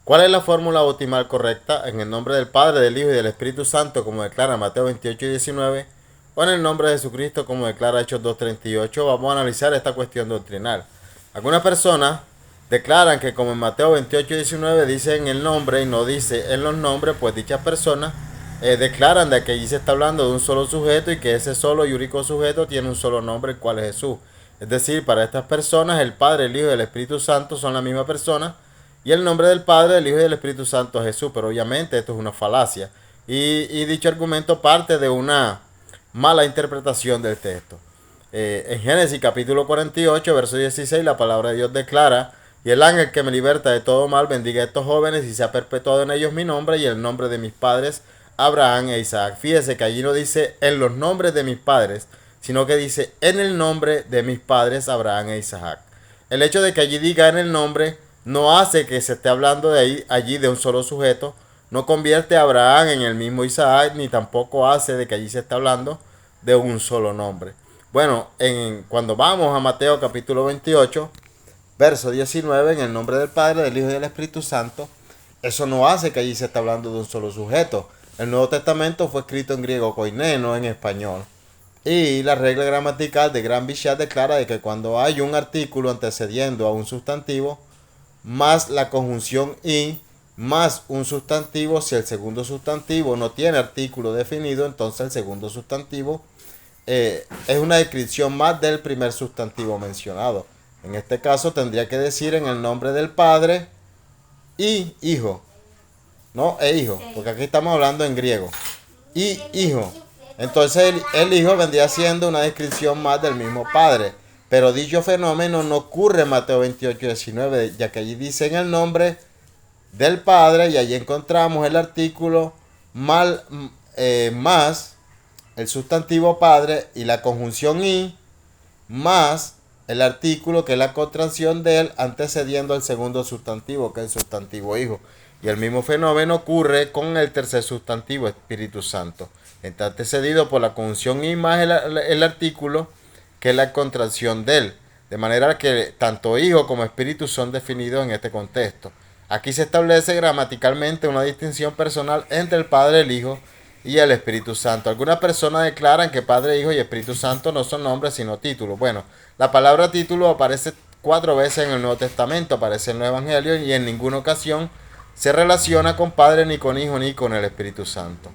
¿Cuál es la fórmula bautismal correcta? ¿En el nombre del Padre, del Hijo y del Espíritu Santo, como declara Mateo 28 y 19? ¿O en el nombre de Jesucristo, como declara Hechos 2:38? Vamos a analizar esta cuestión doctrinal. Algunas personas declaran que como en Mateo 28 y 19 dice en el nombre y no dice en los nombres, pues dichas personas declaran de que allí se está hablando de un solo sujeto y que ese solo y único sujeto tiene un solo nombre, el cual es Jesús. Es decir, para estas personas el Padre, el Hijo y el Espíritu Santo son la misma persona y el nombre del Padre, del Hijo y del Espíritu Santo es Jesús. Pero obviamente esto es una falacia y dicho argumento parte de una mala interpretación del texto. En Génesis capítulo 48, verso 16, la palabra de Dios declara: y el ángel que me liberta de todo mal bendiga a estos jóvenes y se ha perpetuado en ellos mi nombre y el nombre de mis padres Abraham e Isaac. Fíjese que allí no dice en los nombres de mis padres, sino que dice en el nombre de mis padres Abraham e Isaac. El hecho de que allí diga en el nombre no hace que se esté hablando de ahí, allí de un solo sujeto, no convierte a Abraham en el mismo Isaac, ni tampoco hace de que allí se esté hablando de un solo nombre. Bueno, cuando vamos a Mateo capítulo 28, verso 19, en el nombre del Padre, del Hijo y del Espíritu Santo, eso no hace que allí se esté hablando de un solo sujeto. El Nuevo Testamento fue escrito en griego koiné, no en español. Y la regla gramatical de Gran Bichat declara de que cuando hay un artículo antecediendo a un sustantivo, más la conjunción y, más un sustantivo, si el segundo sustantivo no tiene artículo definido, entonces el segundo sustantivo es una descripción más del primer sustantivo mencionado. En este caso tendría que decir en el nombre del Padre y Hijo, no hijo, porque aquí estamos hablando en griego, y Hijo. Entonces el Hijo vendría siendo una descripción más del mismo Padre. Pero dicho fenómeno no ocurre en Mateo 28:19, ya que allí dice en el nombre del Padre y allí encontramos el artículo más el sustantivo Padre y la conjunción y más el artículo que es la contracción de él antecediendo al segundo sustantivo, que es el sustantivo Hijo. Y el mismo fenómeno ocurre con el tercer sustantivo, Espíritu Santo. Está antecedido por la conjunción y más el artículo que es la contracción de él. De manera que tanto Hijo como Espíritu son definidos en este contexto. Aquí se establece gramaticalmente una distinción personal entre el Padre, el Hijo y el Espíritu Santo. Algunas personas declaran que Padre, Hijo y Espíritu Santo no son nombres sino títulos. Bueno, la palabra título aparece 4 veces en el Nuevo Testamento, aparece en los Evangelios y en ninguna ocasión se relaciona con Padre, ni con Hijo, ni con el Espíritu Santo.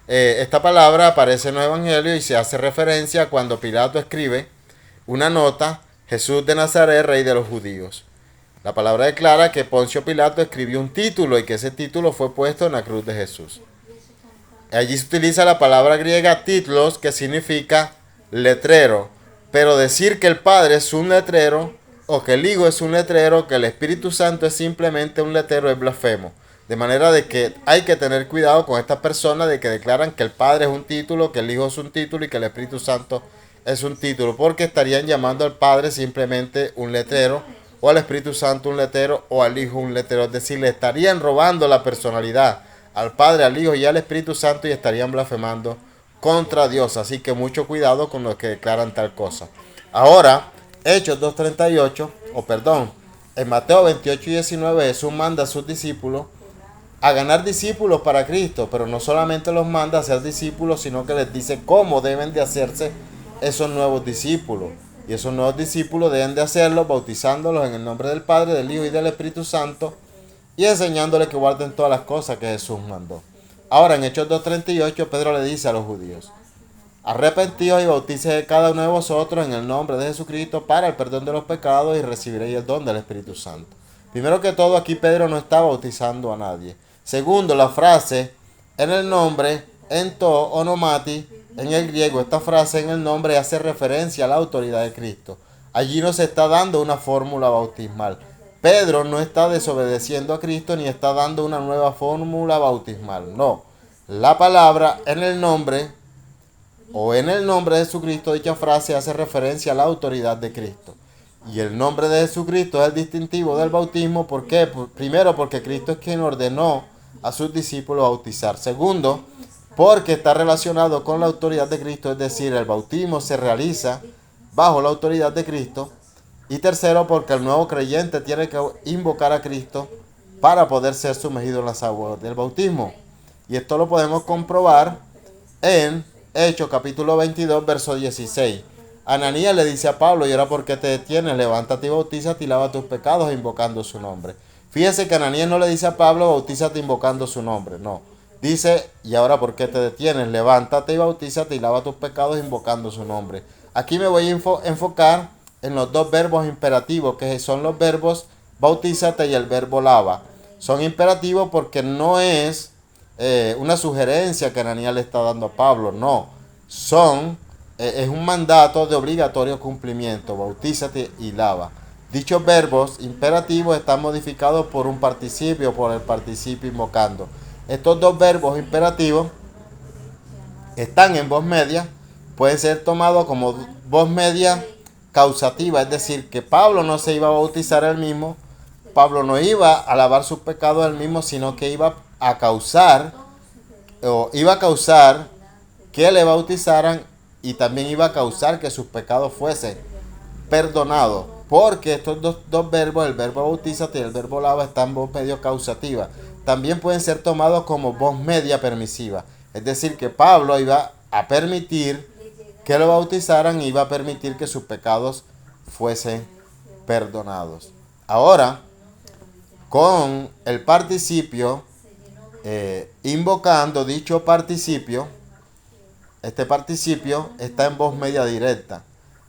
Esta palabra aparece en los Evangelios y se hace referencia cuando Pilato escribe una nota: Jesús de Nazaret, Rey de los Judíos. La palabra declara que Poncio Pilato escribió un título y que ese título fue puesto en la cruz de Jesús. Allí se utiliza la palabra griega titlos, que significa letrero. Pero decir que el Padre es un letrero, o que el Hijo es un letrero, que el Espíritu Santo es simplemente un letrero, es blasfemo. De manera de que hay que tener cuidado con estas personas de que declaran que el Padre es un título, que el Hijo es un título y que el Espíritu Santo es un título, porque estarían llamando al Padre simplemente un letrero, o al Espíritu Santo un letrero, o al Hijo un letrero. Es decir, le estarían robando la personalidad al Padre, al Hijo y al Espíritu Santo y estarían blasfemando contra Dios. Así que mucho cuidado con los que declaran tal cosa. Ahora, Hechos 2:38, en Mateo 28:19 Jesús manda a sus discípulos a ganar discípulos para Cristo, pero no solamente los manda a ser discípulos, sino que les dice cómo deben de hacerse esos nuevos discípulos. Y esos nuevos discípulos deben de hacerlos bautizándolos en el nombre del Padre, del Hijo y del Espíritu Santo y enseñándoles que guarden todas las cosas que Jesús mandó. Ahora en Hechos 2:38 Pedro le dice a los judíos: arrepentíos y bautícese cada uno de vosotros en el nombre de Jesucristo para el perdón de los pecados y recibiréis el don del Espíritu Santo. Primero que todo, aquí Pedro no está bautizando a nadie. Segundo, la frase en el nombre, en to onomati, en el griego, esta frase en el nombre hace referencia a la autoridad de Cristo. Allí no se está dando una fórmula bautismal. Pedro no está desobedeciendo a Cristo ni está dando una nueva fórmula bautismal. No. La palabra en el nombre o en el nombre de Jesucristo, dicha frase hace referencia a la autoridad de Cristo. Y el nombre de Jesucristo es el distintivo del bautismo. ¿Por qué? Primero, porque Cristo es quien ordenó a sus discípulos bautizar. Segundo, porque está relacionado con la autoridad de Cristo, es decir, el bautismo se realiza bajo la autoridad de Cristo. Y tercero, porque el nuevo creyente tiene que invocar a Cristo para poder ser sumergido en las aguas del bautismo. Y esto lo podemos comprobar en Hechos capítulo 22, verso 16. Ananías le dice a Pablo: ¿y ahora por qué te detienes? Levántate y bautízate y lava tus pecados invocando su nombre. Fíjese que Ananías no le dice a Pablo: bautízate invocando su nombre. No. Dice: ¿y ahora por qué te detienes? Levántate y bautízate y lava tus pecados invocando su nombre. Aquí me voy a enfocar en los dos verbos imperativos, que son los verbos bautízate y el verbo lava. Son imperativos porque no es una sugerencia que Ananías le está dando a Pablo. No. Es un mandato de obligatorio cumplimiento. Bautízate y lava. Dichos verbos imperativos están modificados por un participio, por el participio invocando. Estos dos verbos imperativos están en voz media, pueden ser tomados como voz media causativa, es decir, que Pablo no se iba a bautizar él mismo, Pablo no iba a lavar sus pecados él mismo, sino que iba a causar que le bautizaran, y también iba a causar que sus pecados fuesen perdonados, porque estos dos verbos, el verbo bautízate y el verbo lava, están en voz medio causativa. También pueden ser tomados como voz media permisiva, es decir, que Pablo iba a permitir que lo bautizaran y iba a permitir que sus pecados fuesen perdonados. Ahora, con el participio, invocando dicho participio, este participio está en voz media directa.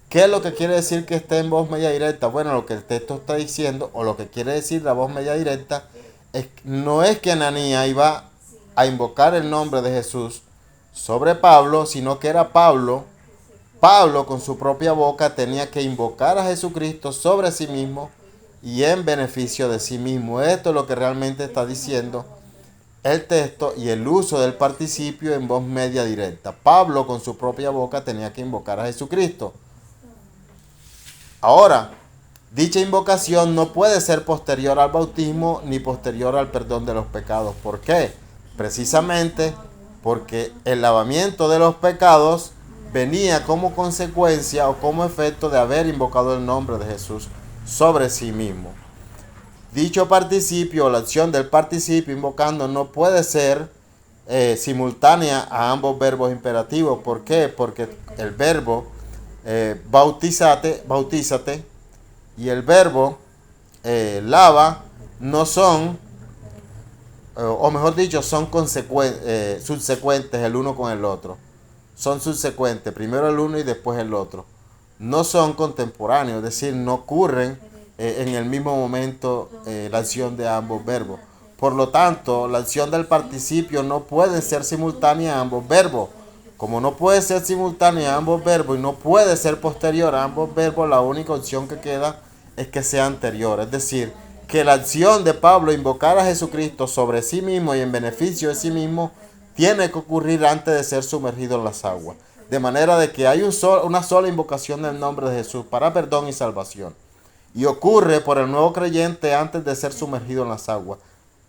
¿Qué es lo que quiere decir que esté en voz media directa? Bueno, lo que el texto está diciendo, o lo que quiere decir la voz media directa, no es que Ananías iba a invocar el nombre de Jesús sobre Pablo, sino que era Pablo con su propia boca tenía que invocar a Jesucristo sobre sí mismo y en beneficio de sí mismo. Esto es lo que realmente está diciendo el texto y el uso del participio en voz media directa. Pablo con su propia boca tenía que invocar a Jesucristo. Ahora, dicha invocación no puede ser posterior al bautismo ni posterior al perdón de los pecados. ¿Por qué? Precisamente porque el lavamiento de los pecados venía como consecuencia o como efecto de haber invocado el nombre de Jesús sobre sí mismo. Dicho participio, la acción del participio invocando, no puede ser simultánea a ambos verbos imperativos. ¿Por qué? Porque el verbo bautízate y el verbo lava no son, o mejor dicho, son subsecuentes el uno con el otro. Son subsecuentes, primero el uno y después el otro. No son contemporáneos, es decir, no ocurren en el mismo momento la acción de ambos verbos. Por lo tanto, la acción del participio no puede ser simultánea a ambos verbos. Como no puede ser simultánea a ambos verbos y no puede ser posterior a ambos verbos, la única opción que queda es que sea anterior. Es decir, que la acción de Pablo invocar a Jesucristo sobre sí mismo y en beneficio de sí mismo tiene que ocurrir antes de ser sumergido en las aguas. De manera de que hay una sola invocación del nombre de Jesús para perdón y salvación. Y ocurre por el nuevo creyente antes de ser sumergido en las aguas.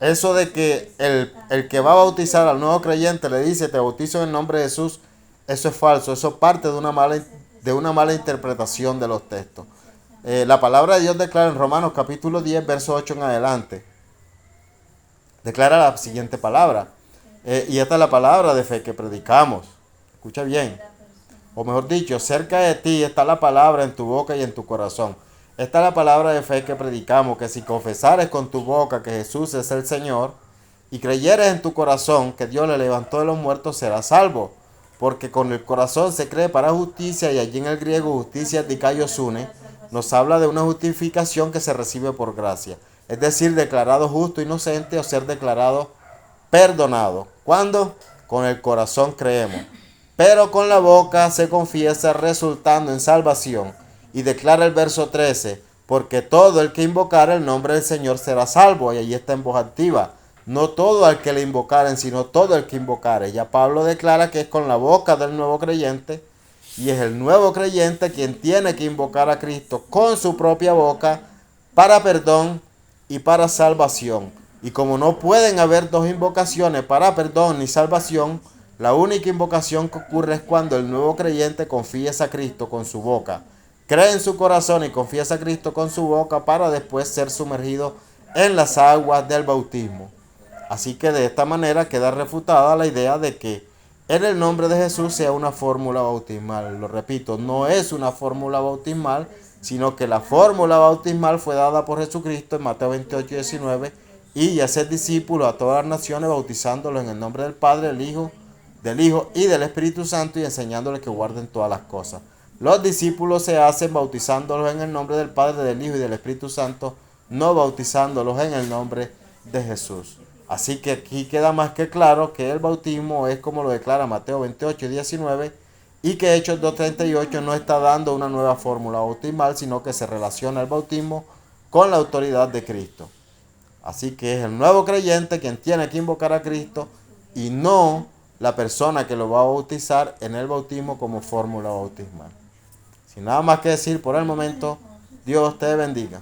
Eso de que el que va a bautizar al nuevo creyente le dice: te bautizo en el nombre de Jesús, eso es falso. Eso parte de una mala interpretación de los textos. La palabra de Dios declara en Romanos capítulo 10, verso 8 en adelante. Declara la siguiente palabra. Y esta es la palabra de fe que predicamos. Escucha bien. O mejor dicho, cerca de ti está la palabra en tu boca y en tu corazón. Esta es la palabra de fe que predicamos, que si confesares con tu boca que Jesús es el Señor y creyeres en tu corazón que Dios le levantó de los muertos, serás salvo. Porque con el corazón se cree para justicia, y allí en el griego justicia dikaiosune nos habla de una justificación que se recibe por gracia. Es decir, declarado justo, inocente, o ser declarado perdonado. ¿Cuándo? Con el corazón creemos, pero con la boca se confiesa, resultando en salvación. Y declara el verso 13, porque todo el que invocare el nombre del Señor será salvo. Y ahí está en voz activa. No todo al que le invocaren, sino todo el que invocare. Ya Pablo declara que es con la boca del nuevo creyente, y es el nuevo creyente quien tiene que invocar a Cristo con su propia boca para perdón y para salvación. Y como no pueden haber dos invocaciones para perdón ni salvación, la única invocación que ocurre es cuando el nuevo creyente confiesa a Cristo con su boca, cree en su corazón y confiesa a Cristo con su boca, para después ser sumergido en las aguas del bautismo. Así que de esta manera queda refutada la idea de que en el nombre de Jesús sea una fórmula bautismal. Lo repito, no es una fórmula bautismal, sino que la fórmula bautismal fue dada por Jesucristo en Mateo 28:19 y hacer discípulos a todas las naciones, bautizándolos en el nombre del Padre, del Hijo y del Espíritu Santo, y enseñándoles que guarden todas las cosas. Los discípulos se hacen bautizándolos en el nombre del Padre, del Hijo y del Espíritu Santo, no bautizándolos en el nombre de Jesús. Así que aquí queda más que claro que el bautismo es como lo declara Mateo 28:19 y que Hechos 2:38 no está dando una nueva fórmula bautismal, sino que se relaciona el bautismo con la autoridad de Cristo. Así que es el nuevo creyente quien tiene que invocar a Cristo y no la persona que lo va a bautizar en el bautismo como fórmula bautismal. Sin nada más que decir por el momento, Dios te bendiga.